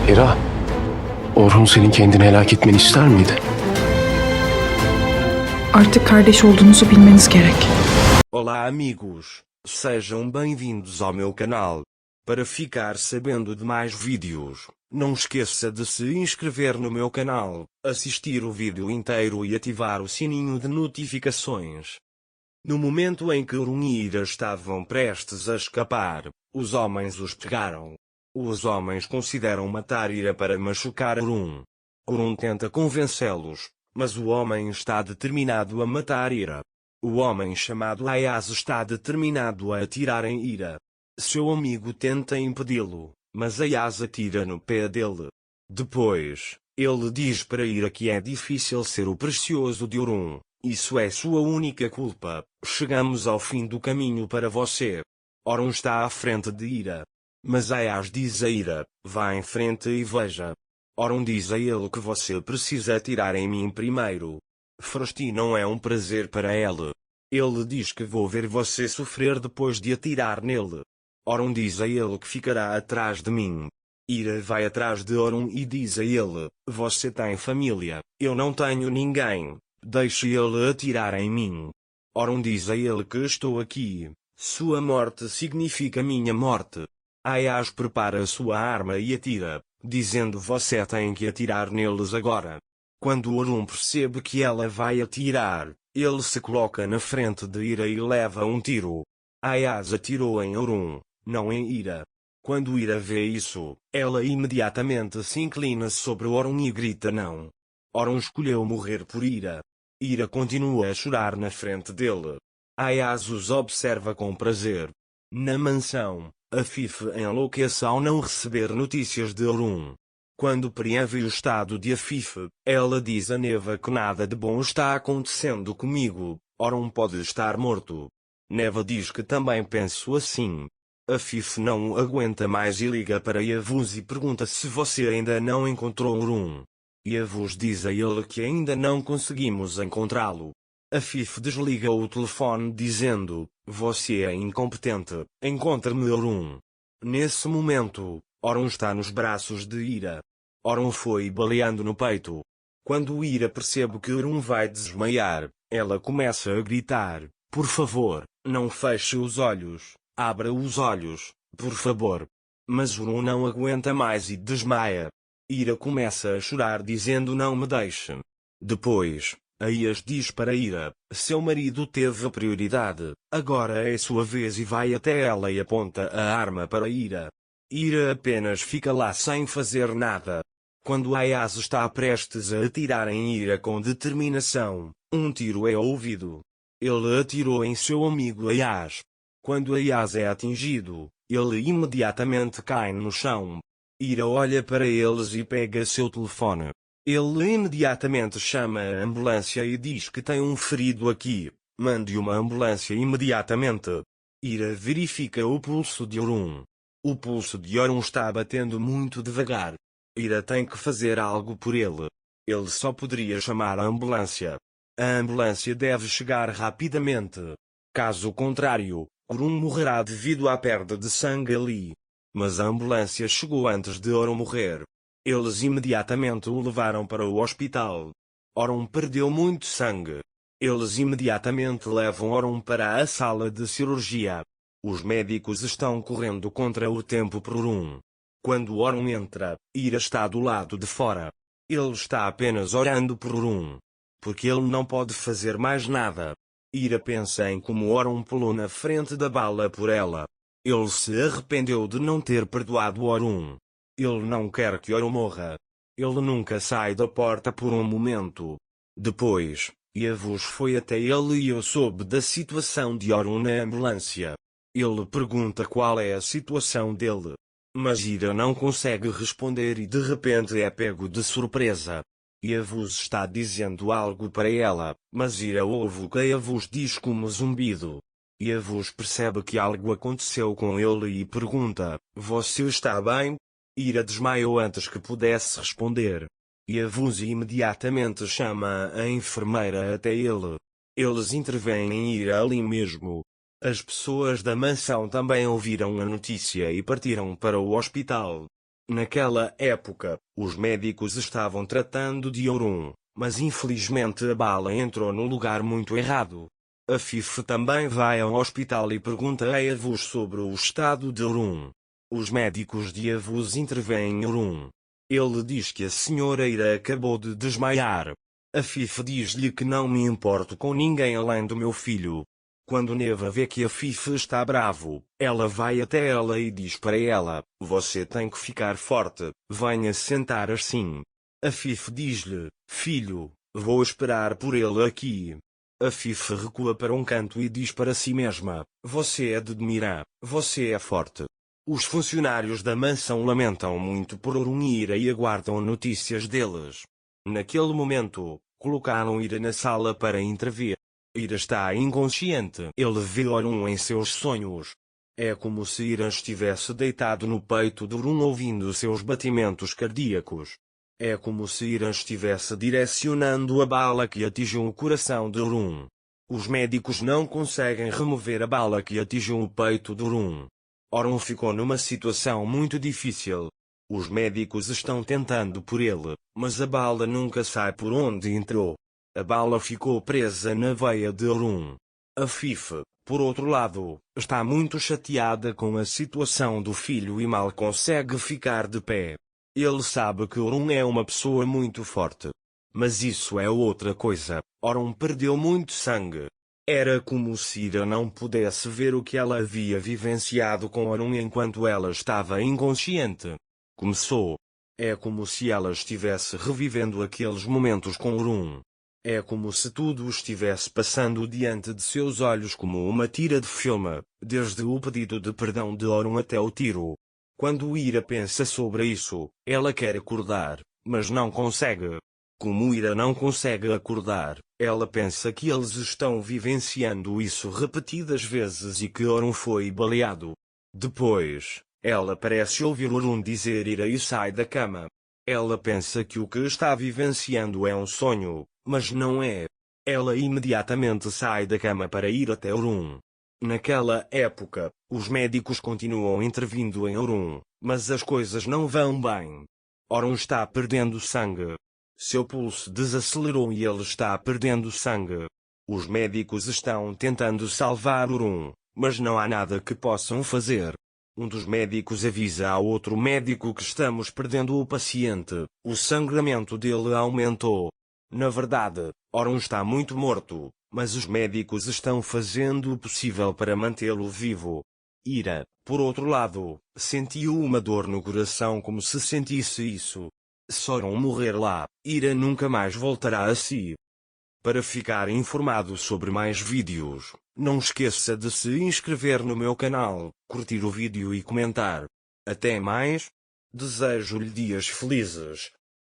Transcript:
Hera, Orhun senin kendini helak etmeni ister miydi? Artık kardeş olduğunuzu bilmeniz gerek. Olá amigos, sejam bem-vindos ao meu canal. Para ficar sabendo de mais vídeos, não esqueça de se inscrever no meu canal, assistir o vídeo inteiro e ativar o sininho de notificações. No momento em que Orhun e Ira estavam prestes a escapar, os homens os pegaram. Os homens consideram matar Ira para machucar Orhun. Orhun tenta convencê-los, mas o homem está determinado a matar Ira. O homem chamado Ayaz está determinado a atirar em Ira. Seu amigo tenta impedi-lo, mas Ayaz atira no pé dele. Depois, ele diz para Ira que é difícil ser o precioso de Orhun. Isso é sua única culpa. Chegamos ao fim do caminho para você. Orhun está à frente de Ira. Mas Ayaz diz a Ira, vá em frente e veja. Orhun diz a ele que você precisa atirar em mim primeiro. Frosti não é um prazer para ele. Ele diz que vou ver você sofrer depois de atirar nele. Orhun diz a ele que ficará atrás de mim. Ira vai atrás de Orhun e diz a ele, você tem família, eu não tenho ninguém, deixe ele atirar em mim. Orhun diz a ele que estou aqui, sua morte significa minha morte. Ayaz prepara sua arma e atira, dizendo você tem que atirar neles agora. Quando Orhun percebe que ela vai atirar, ele se coloca na frente de Ira e leva um tiro. Ayaz atirou em Orhun, não em Ira. Quando Ira vê isso, ela imediatamente se inclina sobre Orhun e grita não. Orhun escolheu morrer por Ira. Ira continua a chorar na frente dele. Ayaz os observa com prazer. Na mansão, Afif enlouquece ao não receber notícias de Orhun. Quando Priya vê o estado de Afif, ela diz a Neva que nada de bom está acontecendo comigo, Orhun pode estar morto. Neva diz que também penso assim. Afif não aguenta mais e liga para Yavuz e pergunta se você ainda não encontrou Orhun. Yavuz diz a ele que ainda não conseguimos encontrá-lo. Afif desliga o telefone dizendo, você é incompetente, encontre-me Orhun. Nesse momento, Orhun está nos braços de Ira. Orhun foi baleando no peito. Quando Ira percebe que Orhun vai desmaiar, ela começa a gritar, por favor, não feche os olhos, abra os olhos, por favor. Mas Orhun não aguenta mais e desmaia. Ira começa a chorar dizendo não me deixe. Depois, Ayaz diz para Ira, seu marido teve a prioridade, agora é sua vez e vai até ela e aponta a arma para Ira. Ira apenas fica lá sem fazer nada. Quando Ayaz está prestes a atirar em Ira com determinação, um tiro é ouvido. Ele atirou em seu amigo Ayaz. Quando Ayaz é atingido, ele imediatamente cai no chão. Ira olha para eles e pega seu telefone. Ele imediatamente chama a ambulância e diz que tem um ferido aqui, mande uma ambulância imediatamente. Ira verifica o pulso de Orhun. O pulso de Orhun está batendo muito devagar. Ira tem que fazer algo por ele. Ele só poderia chamar a ambulância. A ambulância deve chegar rapidamente. Caso contrário, Orhun morrerá devido à perda de sangue ali. Mas a ambulância chegou antes de Orhun morrer. Eles imediatamente o levaram para o hospital. Orhun perdeu muito sangue. Eles imediatamente levam Orhun para a sala de cirurgia. Os médicos estão correndo contra o tempo por Orhun. Quando Orhun entra, Ira está do lado de fora. Ele está apenas orando por Orhun. Porque ele não pode fazer mais nada. Ira pensa em como Orhun pulou na frente da bala por ela. Ele se arrependeu de não ter perdoado Orhun. Ele não quer que Orhun morra. Ele nunca sai da porta por um momento. Depois, Yavuz foi até ele e eu soube da situação de Orhun na ambulância. Ele pergunta qual é a situação dele. Mas Ira não consegue responder e de repente é pego de surpresa. Yavuz está dizendo algo para ela, mas Ira ouve o que Yavuz diz como zumbido. Yavuz percebe que algo aconteceu com ele e pergunta, você está bem? Ira desmaiou antes que pudesse responder. Yavuz imediatamente chama a enfermeira até ele. Eles intervêm em Ira ali mesmo. As pessoas da mansão também ouviram a notícia e partiram para o hospital. Naquela época, os médicos estavam tratando de Orun, mas infelizmente a bala entrou no lugar muito errado. Afif também vai ao hospital e pergunta a Yavuz sobre o estado de Orun. Os médicos de Yavuz intervêm em Orun. Ele diz que a senhora Ira acabou de desmaiar. Afif diz-lhe que não me importo com ninguém além do meu filho. Quando Neva vê que Afif está bravo, ela vai até ela e diz para ela: você tem que ficar forte, venha sentar assim. Afif diz-lhe: filho, vou esperar por ele aqui. Afif recua para um canto e diz para si mesma: você é de Dmirá, você é forte. Os funcionários da mansão lamentam muito por Orun e Ira e aguardam notícias deles. Naquele momento, colocaram Ira na sala para intervir. Ira está inconsciente. Ele vê Orun em seus sonhos. É como se Ira estivesse deitado no peito de Orun ouvindo seus batimentos cardíacos. É como se Ira estivesse direcionando a bala que atingiu o coração de Orun. Os médicos não conseguem remover a bala que atingiu o peito de Orun. Orun ficou numa situação muito difícil. Os médicos estão tentando por ele, mas a bala nunca sai por onde entrou. A bala ficou presa na veia de Orun. Afif, por outro lado, está muito chateada com a situação do filho e mal consegue ficar de pé. Ele sabe que Orun é uma pessoa muito forte. Mas isso é outra coisa. Orun perdeu muito sangue. Era como se Ira não pudesse ver o que ela havia vivenciado com Orun enquanto ela estava inconsciente. Começou. É como se ela estivesse revivendo aqueles momentos com Orun. É como se tudo estivesse passando diante de seus olhos como uma tira de filme, desde o pedido de perdão de Orun até o tiro. Quando Ira pensa sobre isso, ela quer acordar, mas não consegue. Como Ira não consegue acordar, ela pensa que eles estão vivenciando isso repetidas vezes e que Orun foi baleado. Depois, ela parece ouvir Orun dizer Ira e sai da cama. Ela pensa que o que está vivenciando é um sonho, mas não é. Ela imediatamente sai da cama para ir até Orun. Naquela época, os médicos continuam intervindo em Orun, mas as coisas não vão bem. Orun está perdendo sangue. Seu pulso desacelerou e ele está perdendo sangue. Os médicos estão tentando salvar Orun, mas não há nada que possam fazer. Um dos médicos avisa ao outro médico que estamos perdendo o paciente. O sangramento dele aumentou. Na verdade, Orun está muito morto, mas os médicos estão fazendo o possível para mantê-lo vivo. Ira, por outro lado, sentiu uma dor no coração como se sentisse isso. Se Orun morrer lá, Ira nunca mais voltará a si. Para ficar informado sobre mais vídeos, não esqueça de se inscrever no meu canal, curtir o vídeo e comentar. Até mais. Desejo-lhe dias felizes.